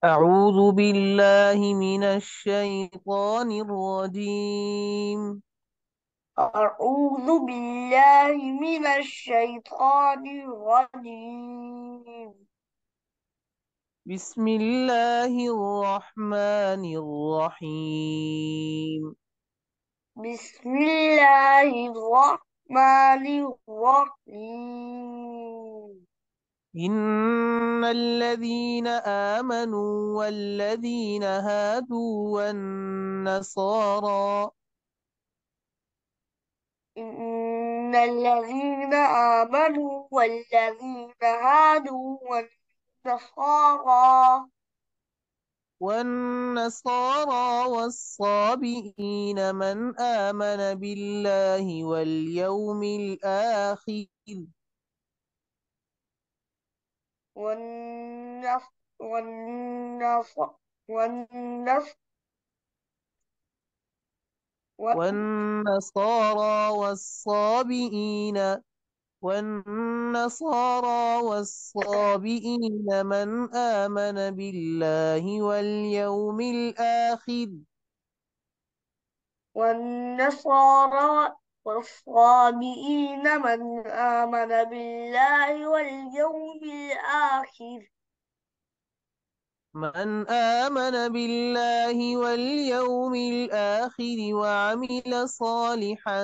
أعوذ بالله من الشيطان الرجيم. أعوذ بالله من الشيطان الرجيم. بسم الله الرحمن الرحيم. بسم الله الرحمن الرحيم. إن الذين آمنوا والذين هادوا والنصارى إن الذين آمنوا والذين هادوا والنصارى والصابئين من آمن بالله واليوم الآخر والنص والنص والنص والنصارى والصابئين من آمن بالله واليوم الآخر والنصارى والصابئين من آمن بالله واليوم الآخر وعمل صالحا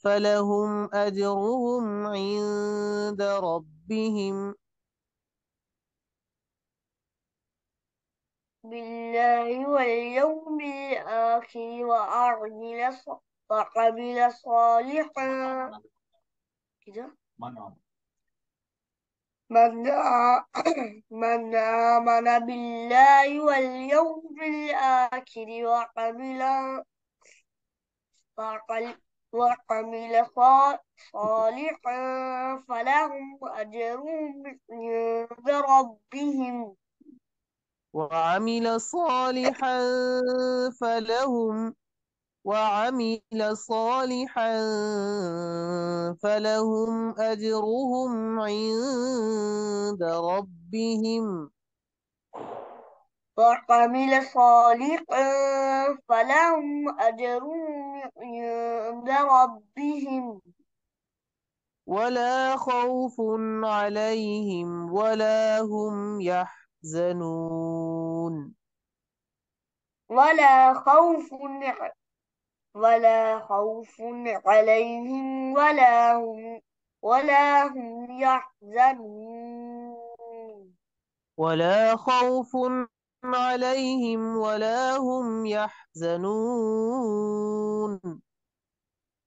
فلهم أجرهم عند ربهم واليوم الآخر وعمل صالحا كده. من آمن بالله واليوم الآخر وعمل صالحا فلهم أجرهم عند ربهم وعمل صالحا فلهم وعمل صالحا فلهم أجرهم عند ربهم وعمل صالحا فلهم أجرهم عند ربهم ولا خوف عليهم ولا هم يحزنون ولا خوف ولا خوف عليهم ولا هم يحزنون ولا خوف عليهم ولا هم يحزنون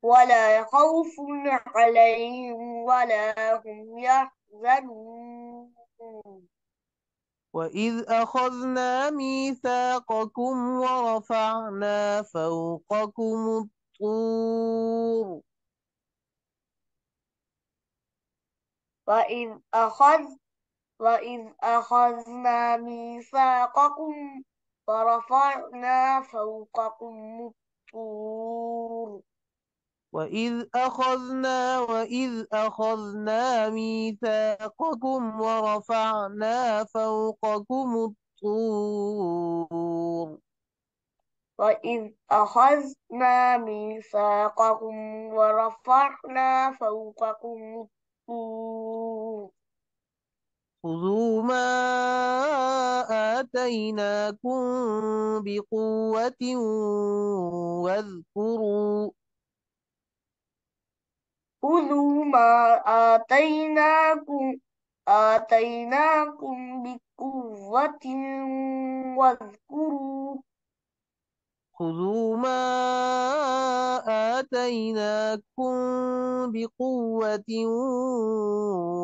ولا خوف عليهم ولا هم يحزنون وإذ أخذنا ميثاقكم ورفعنا فوقكم الطور وإذ أخذ وإذ أخذنا ميثاقكم ورفعنا فوقكم الطور وإذ أخذنا ميثاقكم ورفعنا فوقكم الطور وإذ أخذنا ميثاقكم ورفعنا فوقكم الطور خذوا ما آتيناكم بقوة واذكروا خذوا ما آتيناكم بقوة واذكروا خذوا ما آتيناكم بقوة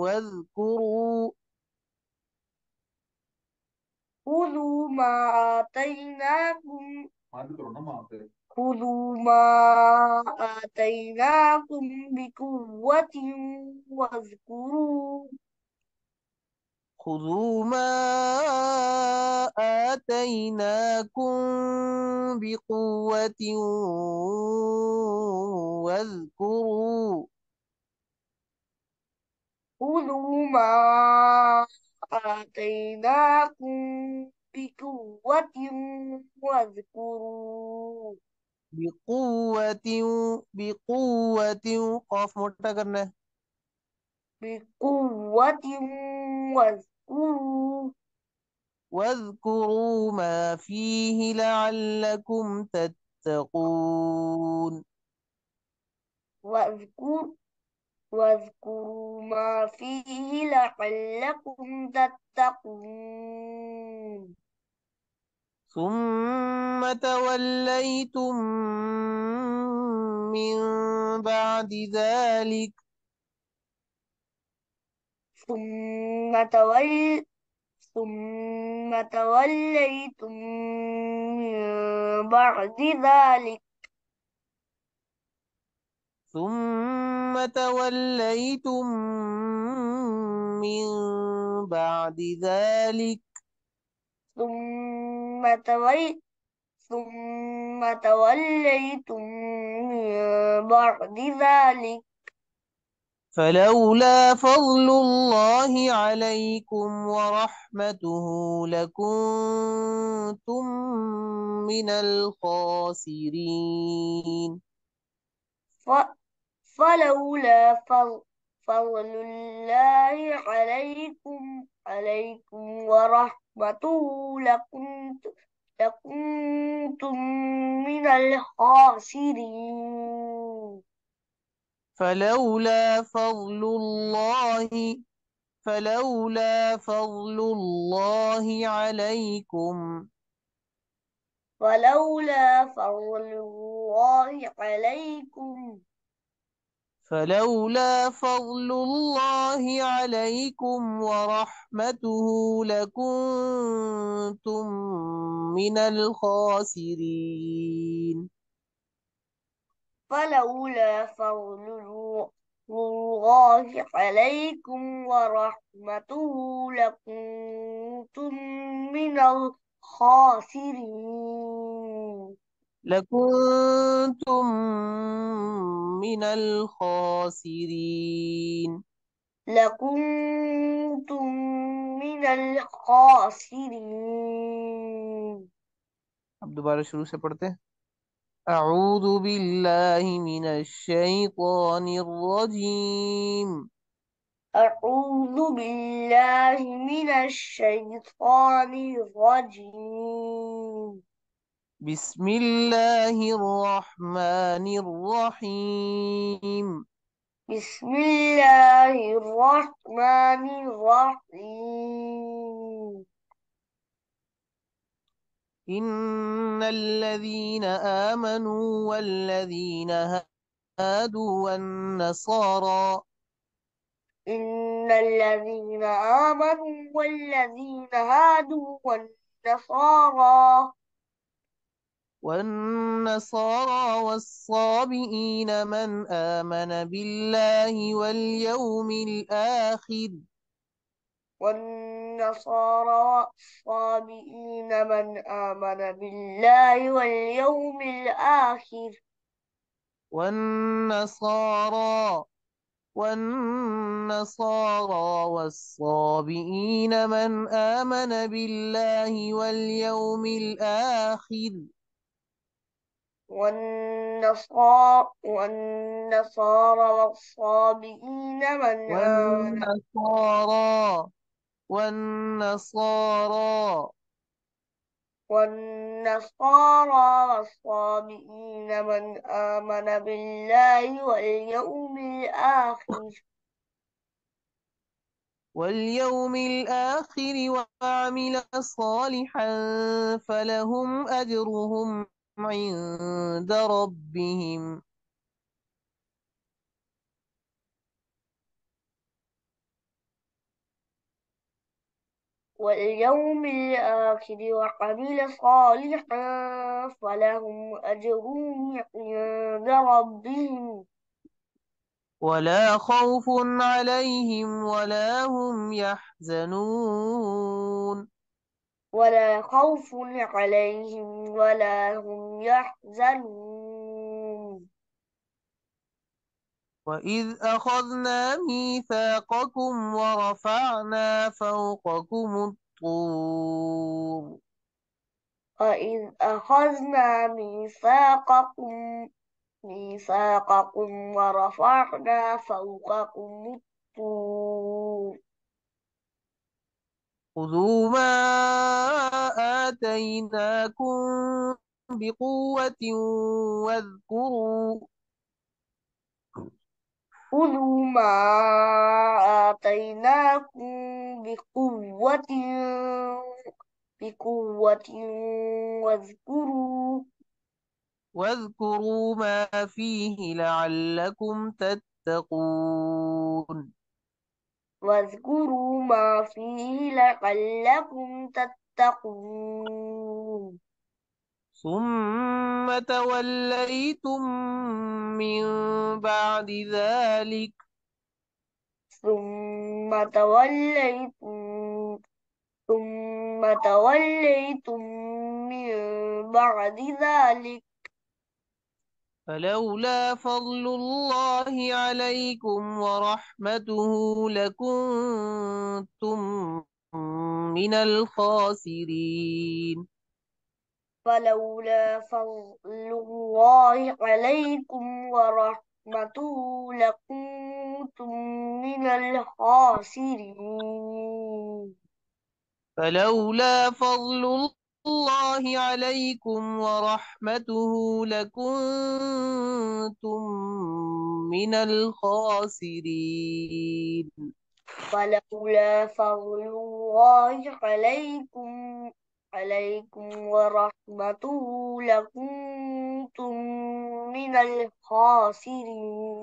واذكروا خذوا ما آتيناكم خذوا ما آتيناكم بقوة واذكروا خذوا ما آتيناكم بقوة واذكروا خذوا ما آتيناكم بقوة واذكروا بقوة بقوة قاف موٹا کرنا ہے بقوة واذكروا واذكروا ما فيه لعلكم تتقون واذكر واذكروا ما فيه لعلكم تتقون ثم توليتم من بعد ذلك ثم تول ثم توليتم من بعد ذلك ثم توليتم من بعد ذلك ثم تول ثم توليتم من بعد ذلك فلولا فضل الله عليكم ورحمته لكنتم من الخاسرين ف- فلولا فضل الله عليكم ورحمته لكنتم من الخاسرين فلولا فضل الله فلولا فضل الله عليكم ولولا فضل الله عليكم فلولا فضل الله عليكم ورحمته لكنتم من الخاسرين فلولا فضل الله عليكم ورحمته لكنتم من الخاسرين لكنتم من الخاسرين لكنتم من الخاسرين اب دوبارہ شروع سے پڑھتے ہیں اعوذ باللہ من الشیطان الرجیم أعوذ بالله من الشيطان الرجيم بسم اللہ الرحمن الرحیم بسم الله الرحمن الرحيم ان الذين آمنوا والذين هادوا والنصارى إن الذين آمنوا والذين هادوا والصابئين من آمن بالله والنصارى والصابئين من آمن بالله واليوم الآخر والنصارى والصابئين من آمن بالله واليوم الآخر والنصارى والصابئين من آمن والنصارى والنصارى والنصارى والصابئين من آمن بالله واليوم الآخر وعمل صالحا فلهم أجرهم عند ربهم واليوم الآخر وعمل صالحا فلهم أجرهم عند ربهم ولا خوف عليهم ولا هم يحزنون ولا خوف عليهم ولا هم يحزنون وإذ أخذنا ميثاقكم ورفعنا فوقكم الطور وإذ أخذنا ميثاقكم ورفعنا فوقكم الطور خذوا ما آتيناكم بقوة واذكروا خذوا ما آتيناكم بقوة واذكروا ما فيه لعلكم تتقون واذكروا ما فيه لعلكم تتقون ثم توليتم من بعد ذلك ثم توليتم ثم توليتم من بعد ذلك فلولا فضل الله عليكم ورحمته لكنتم من الخاسرين فلولا فضل الله عليكم ورحمته لكنتم من الخاسرين فلولا فضل الله عليكم ورحمته لكنتم من الخاسرين فلولا فضل الله عليكم ورحمته لكنتم من الخاسرين